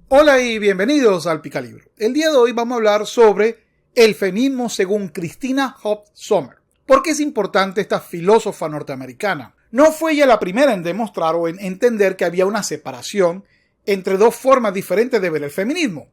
Hola y bienvenidos al Picalibro. El día de hoy vamos a hablar sobre el feminismo según Christina Hoff Sommers. ¿Por qué es importante esta filósofa norteamericana? No fue ella la primera en demostrar o en entender que había una separación entre dos formas diferentes de ver el feminismo,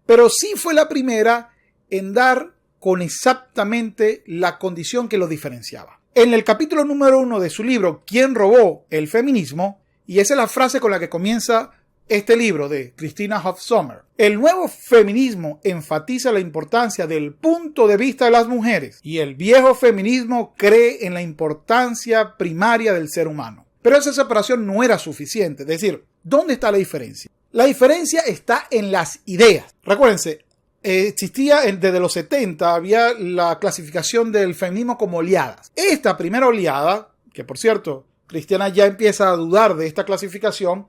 pero sí fue la primera en dar con exactamente la condición que lo diferenciaba. En el capítulo número 1 de su libro ¿Quién robó el feminismo? Y esa es la frase con la que comienza este libro de Christina Hoff Sommers. El nuevo feminismo enfatiza la importancia del punto de vista de las mujeres y el viejo feminismo cree en la importancia primaria del ser humano. Pero esa separación no era suficiente. Es decir, ¿dónde está la diferencia? La diferencia está en las ideas. Recuérdense, existía desde los 70, había la clasificación del feminismo como oleadas. Esta primera oleada, que por cierto, Cristiana ya empieza a dudar de esta clasificación,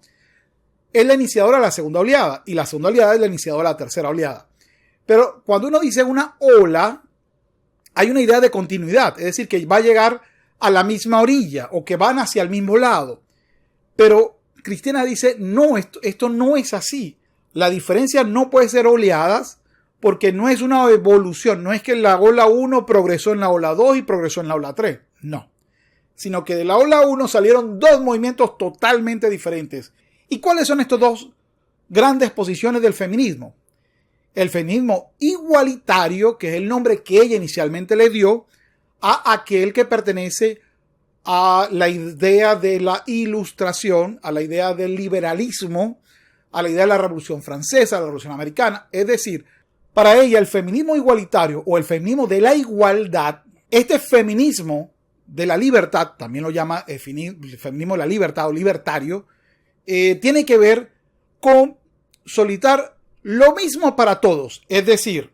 es la iniciadora de la segunda oleada, y la segunda oleada es la iniciadora de la tercera oleada. Pero cuando uno dice una ola, hay una idea de continuidad, es decir, que va a llegar a la misma orilla o que van hacia el mismo lado. Pero Cristiana dice, no, esto no es así. La diferencia no puede ser oleadas porque no es una evolución, no es que la ola 1 progresó en la ola 2 y progresó en la ola 3, no. Sino que de la ola 1 salieron dos movimientos totalmente diferentes. ¿Y cuáles son estas dos grandes posiciones del feminismo? El feminismo igualitario, que es el nombre que ella inicialmente le dio a aquel que pertenece a la idea de la ilustración, a la idea del liberalismo, a la idea de la Revolución Francesa, la Revolución Americana. Es decir, para ella el feminismo igualitario o el feminismo de la igualdad, este feminismo de la libertad, también lo llama el feminismo de la libertad o libertario, tiene que ver con solicitar lo mismo para todos, es decir,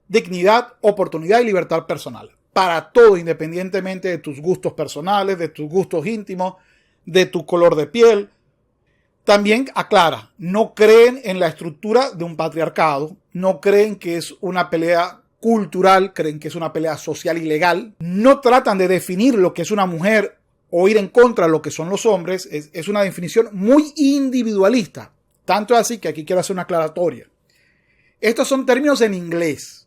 dignidad, oportunidad y libertad personal. Para todo, independientemente de tus gustos personales, de tus gustos íntimos, de tu color de piel. También aclara, no creen en la estructura de un patriarcado, no creen que es una pelea cultural, creen que es una pelea social y legal. No tratan de definir lo que es una mujer o ir en contra de lo que son los hombres. Es una definición muy individualista. Tanto así que aquí quiero hacer una aclaratoria. Estos son términos en inglés.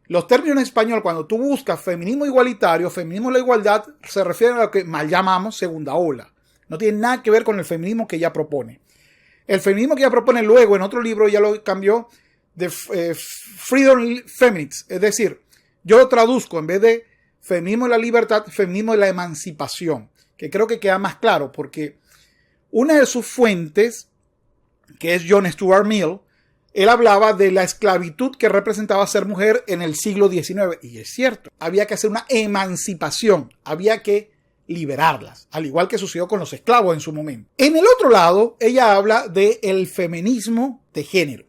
Los términos en español, cuando tú buscas feminismo igualitario, feminismo de la igualdad, se refieren a lo que mal llamamos segunda ola. No tiene nada que ver con el feminismo que ella propone. El feminismo que ella propone luego, en otro libro, ya lo cambió de Freedom Feminists. Es decir, yo lo traduzco en vez de feminismo de la libertad, feminismo de la emancipación, que creo que queda más claro, porque una de sus fuentes, que es John Stuart Mill, él hablaba de la esclavitud que representaba ser mujer en el siglo XIX. Y es cierto, había que hacer una emancipación, había que liberarlas, al igual que sucedió con los esclavos en su momento. En el otro lado, ella habla del feminismo de género.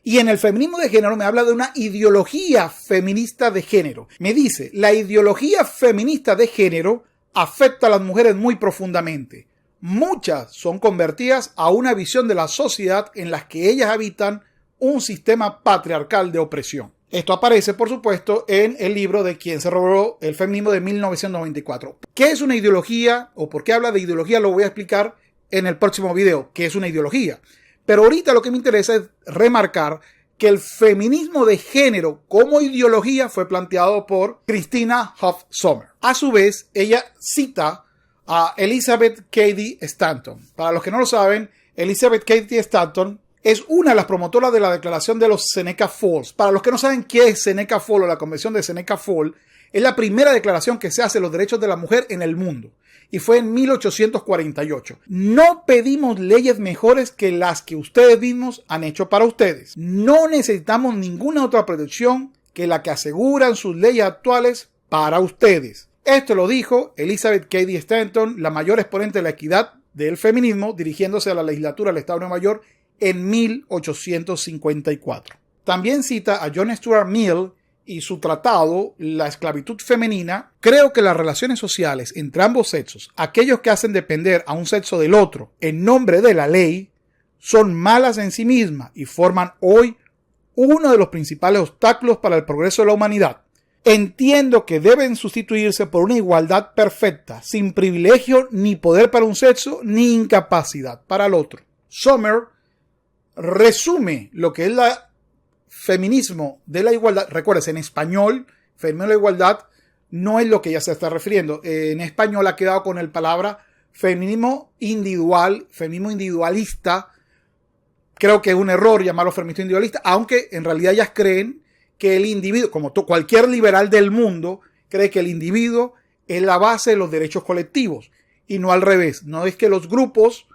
Y en el feminismo de género me habla de una ideología feminista de género. Me dice, la ideología feminista de género afecta a las mujeres muy profundamente. Muchas son convertidas a una visión de la sociedad en la que ellas habitan un sistema patriarcal de opresión. Esto aparece, por supuesto, en el libro de Quién se robó el feminismo de 1994. ¿Qué es una ideología o por qué habla de ideología? Lo voy a explicar en el próximo video, qué es una ideología. Pero ahorita lo que me interesa es remarcar que el feminismo de género como ideología fue planteado por Christina Hoff Sommers. A su vez, ella cita a Elizabeth Cady Stanton. Para los que no lo saben, Elizabeth Cady Stanton es una de las promotoras de la declaración de los Seneca Falls. Para los que no saben qué es Seneca Falls o la convención de Seneca Falls, es la primera declaración que se hace de los derechos de la mujer en el mundo. Y fue en 1848. No pedimos leyes mejores que las que ustedes mismos han hecho para ustedes. No necesitamos ninguna otra protección que la que aseguran sus leyes actuales para ustedes. Esto lo dijo Elizabeth Cady Stanton, la mayor exponente de la equidad del feminismo, dirigiéndose a la legislatura del Estado de Nueva York en 1854. También cita a John Stuart Mill y su tratado La esclavitud femenina. Creo que las relaciones sociales entre ambos sexos, aquellos que hacen depender a un sexo del otro en nombre de la ley, son malas en sí mismas y forman hoy uno de los principales obstáculos para el progreso de la humanidad. Entiendo que deben sustituirse por una igualdad perfecta, sin privilegio ni poder para un sexo, ni incapacidad para el otro. Sommers resume lo que es el feminismo de la igualdad. Recuerdes, en español, feminismo de la igualdad no es lo que ella se está refiriendo. En español ha quedado con el palabra feminismo individual, feminismo individualista. Creo que es un error llamarlo feminismo individualista, aunque en realidad ellas creen que el individuo, como cualquier liberal del mundo, cree que el individuo es la base de los derechos colectivos y no al revés. No es que los grupos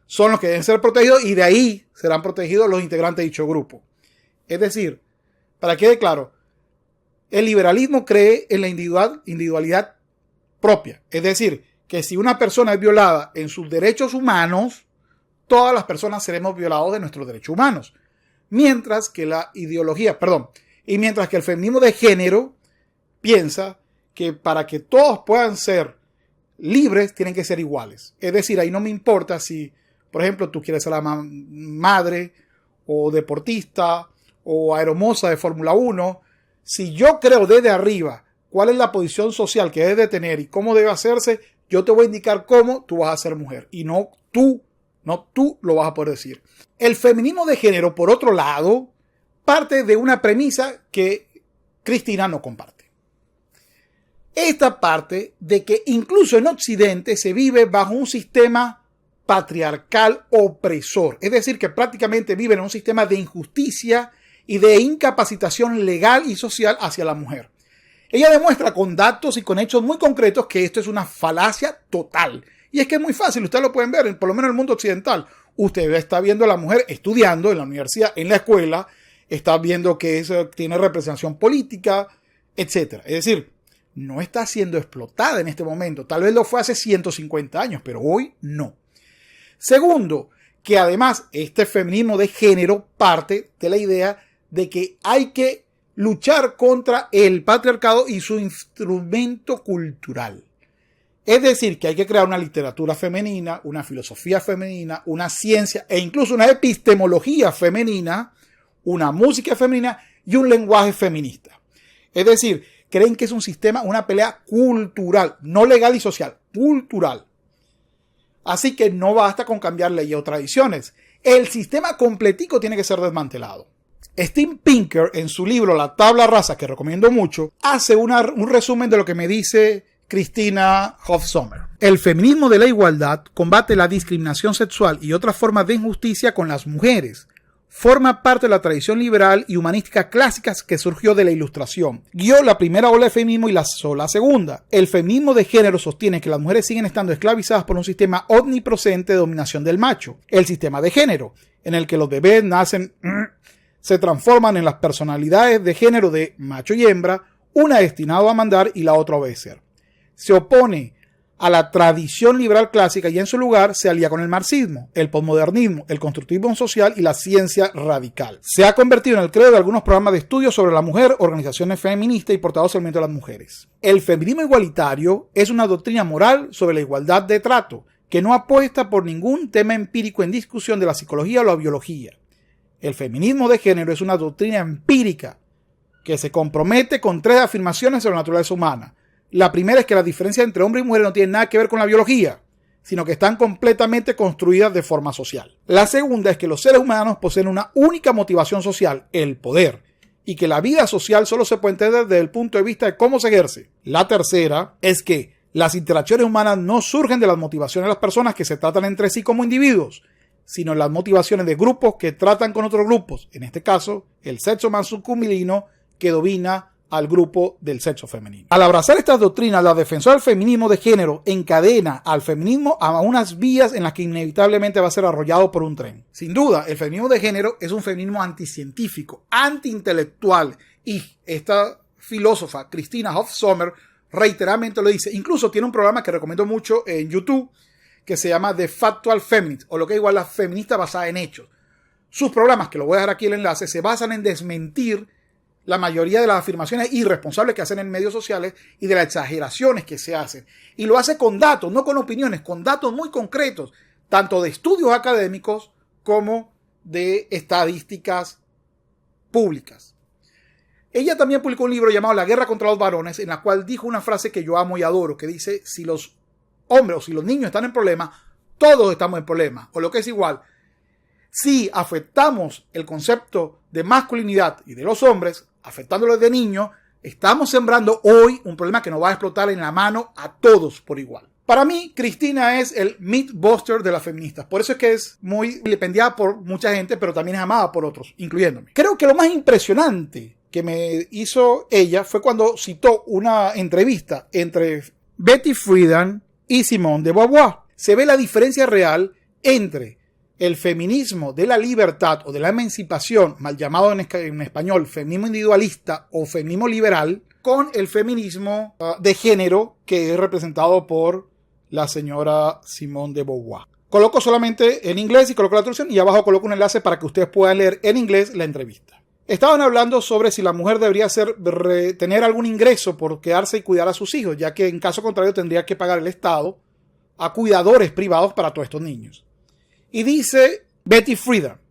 son los que deben ser protegidos y de ahí serán protegidos los integrantes de dicho grupo. Es decir, para que quede claro, el liberalismo cree en la individualidad propia. Es decir, que si una persona es violada en sus derechos humanos, todas las personas seremos violados de nuestros derechos humanos. Mientras que mientras que el feminismo de género piensa que para que todos puedan ser libres, tienen que ser iguales. Es decir, ahí no me importa si, por ejemplo, tú quieres ser la madre o deportista o aeromoza de Fórmula 1. Si yo creo desde arriba cuál es la posición social que debe tener y cómo debe hacerse, yo te voy a indicar cómo tú vas a ser mujer y no tú lo vas a poder decir. El feminismo de género, por otro lado, parte de una premisa que Cristina no comparte. Esta parte de que incluso en Occidente se vive bajo un sistema patriarcal opresor. Es decir, que prácticamente viven en un sistema de injusticia y de incapacitación legal y social hacia la mujer. Ella demuestra con datos y con hechos muy concretos que esto es una falacia total. Y es que es muy fácil, ustedes lo pueden ver, por lo menos en el mundo occidental. Usted está viendo a la mujer estudiando en la universidad, en la escuela, está viendo que tiene representación política, etc. Es decir, no está siendo explotada en este momento. Tal vez lo fue hace 150 años, pero hoy no. Segundo, que además este feminismo de género parte de la idea de que hay que luchar contra el patriarcado y su instrumento cultural. Es decir, que hay que crear una literatura femenina, una filosofía femenina, una ciencia e incluso una epistemología femenina, una música femenina y un lenguaje feminista. Es decir, creen que es un sistema, una pelea cultural, no legal y social, cultural. Así que no basta con cambiar leyes o tradiciones. El sistema completico tiene que ser desmantelado. Steve Pinker, en su libro La tabla rasa, que recomiendo mucho, hace un resumen de lo que me dice Christina Hoff Sommers. El feminismo de la igualdad combate la discriminación sexual y otras formas de injusticia con las mujeres. Forma parte de la tradición liberal y humanística clásicas que surgió de la Ilustración. Guió la primera ola de feminismo y la segunda. El feminismo de género sostiene que las mujeres siguen estando esclavizadas por un sistema omnipresente de dominación del macho. El sistema de género, en el que los bebés nacen, se transforman en las personalidades de género de macho y hembra, una destinada a mandar y la otra a obedecer. Se opone a la tradición liberal clásica y en su lugar se alía con el marxismo, el posmodernismo, el constructivismo social y la ciencia radical. Se ha convertido en el credo de algunos programas de estudio sobre la mujer, organizaciones feministas y portadores del movimiento de las mujeres. El feminismo igualitario es una doctrina moral sobre la igualdad de trato, que no apuesta por ningún tema empírico en discusión de la psicología o la biología. El feminismo de género es una doctrina empírica que se compromete con 3 afirmaciones sobre la naturaleza humana. La primera es que la diferencia entre hombre y mujer no tiene nada que ver con la biología, sino que están completamente construidas de forma social. La segunda es que los seres humanos poseen una única motivación social, el poder, y que la vida social solo se puede entender desde el punto de vista de cómo se ejerce. La tercera es que las interacciones humanas no surgen de las motivaciones de las personas que se tratan entre sí como individuos, sino las motivaciones de grupos que tratan con otros grupos, en este caso, el sexo masculino que domina al grupo del sexo femenino. Al abrazar estas doctrinas, la defensora del feminismo de género encadena al feminismo a unas vías en las que inevitablemente va a ser arrollado por un tren. Sin duda, el feminismo de género es un feminismo anticientífico, antiintelectual, y esta filósofa, Christina Hoff Sommers, reiteradamente lo dice. Incluso tiene un programa que recomiendo mucho en YouTube que se llama The Factual Feminist, o lo que es igual la feminista basada en hechos. Sus programas, que lo voy a dejar aquí el enlace, se basan en desmentir la mayoría de las afirmaciones irresponsables que hacen en medios sociales y de las exageraciones que se hacen. Y lo hace con datos, no con opiniones, con datos muy concretos, tanto de estudios académicos como de estadísticas públicas. Ella también publicó un libro llamado La guerra contra los varones, en la cual dijo una frase que yo amo y adoro, que dice: si los hombres o si los niños están en problemas, todos estamos en problemas. O lo que es igual, Si afectamos el concepto de masculinidad y de los hombres, afectándolo desde niños, estamos sembrando hoy un problema que nos va a explotar en la mano a todos por igual. Para mí, Cristina es el mythbuster de las feministas. Por eso es que es muy vilipendiada por mucha gente, pero también es amada por otros, incluyéndome. Creo que lo más impresionante que me hizo ella fue cuando citó una entrevista entre Betty Friedan y Simone de Beauvoir. Se ve la diferencia real entre el feminismo de la libertad o de la emancipación, mal llamado en español feminismo individualista o feminismo liberal, con el feminismo de género que es representado por la señora Simone de Beauvoir. Coloco solamente en inglés y coloco la traducción y abajo coloco un enlace para que ustedes puedan leer en inglés la entrevista. Estaban hablando sobre si la mujer debería tener algún ingreso por quedarse y cuidar a sus hijos, ya que en caso contrario tendría que pagar el Estado a cuidadores privados para todos estos niños. Y dice Betty Friedan,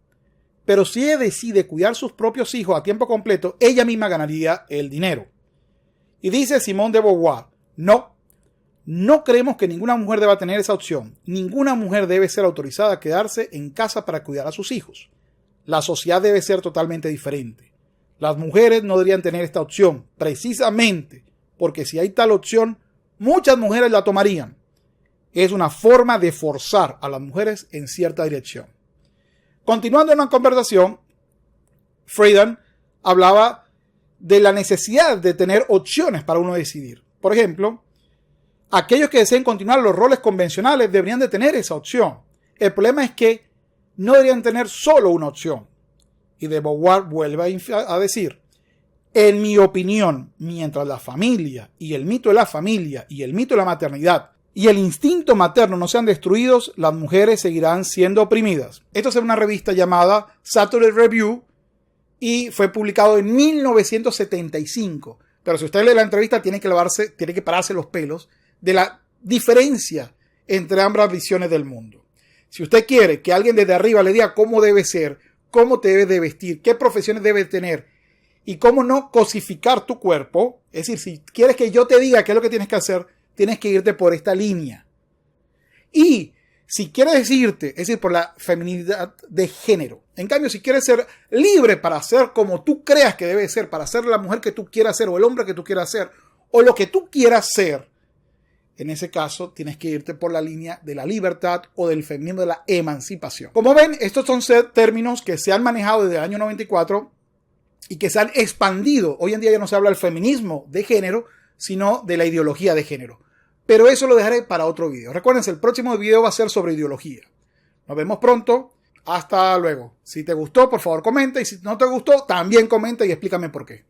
pero si ella decide cuidar sus propios hijos a tiempo completo, ella misma ganaría el dinero. Y dice Simone de Beauvoir, no creemos que ninguna mujer deba tener esa opción. Ninguna mujer debe ser autorizada a quedarse en casa para cuidar a sus hijos. La sociedad debe ser totalmente diferente. Las mujeres no deberían tener esta opción, precisamente porque si hay tal opción, muchas mujeres la tomarían. Es una forma de forzar a las mujeres en cierta dirección. Continuando en la conversación, Friedan hablaba de la necesidad de tener opciones para uno decidir. Por ejemplo, aquellos que deseen continuar los roles convencionales deberían de tener esa opción. El problema es que no deberían tener solo una opción. Y de Beauvoir vuelve a decir, en mi opinión, mientras la familia y el mito de la familia y el mito de la maternidad y el instinto materno no sean destruidos, las mujeres seguirán siendo oprimidas. Esto es en una revista llamada Saturday Review y fue publicado en 1975. Pero si usted lee la entrevista tiene que pararse los pelos de la diferencia entre ambas visiones del mundo. Si usted quiere que alguien desde arriba le diga cómo debe ser, cómo te debe de vestir, qué profesiones debe tener y cómo no cosificar tu cuerpo, es decir, si quieres que yo te diga qué es lo que tienes que hacer, tienes que irte por esta línea. Y si quieres irte, es decir, por la feminidad de género. En cambio, si quieres ser libre para ser como tú creas que debe ser, para ser la mujer que tú quieras ser o el hombre que tú quieras ser o lo que tú quieras ser, en ese caso tienes que irte por la línea de la libertad o del feminismo de la emancipación. Como ven, estos son términos que se han manejado desde el año 94 y que se han expandido. Hoy en día ya no se habla del feminismo de género, sino de la ideología de género. Pero eso lo dejaré para otro video. Recuerden, el próximo video va a ser sobre ideología. Nos vemos pronto. Hasta luego. Si te gustó, por favor comenta. Y si no te gustó, también comenta y explícame por qué.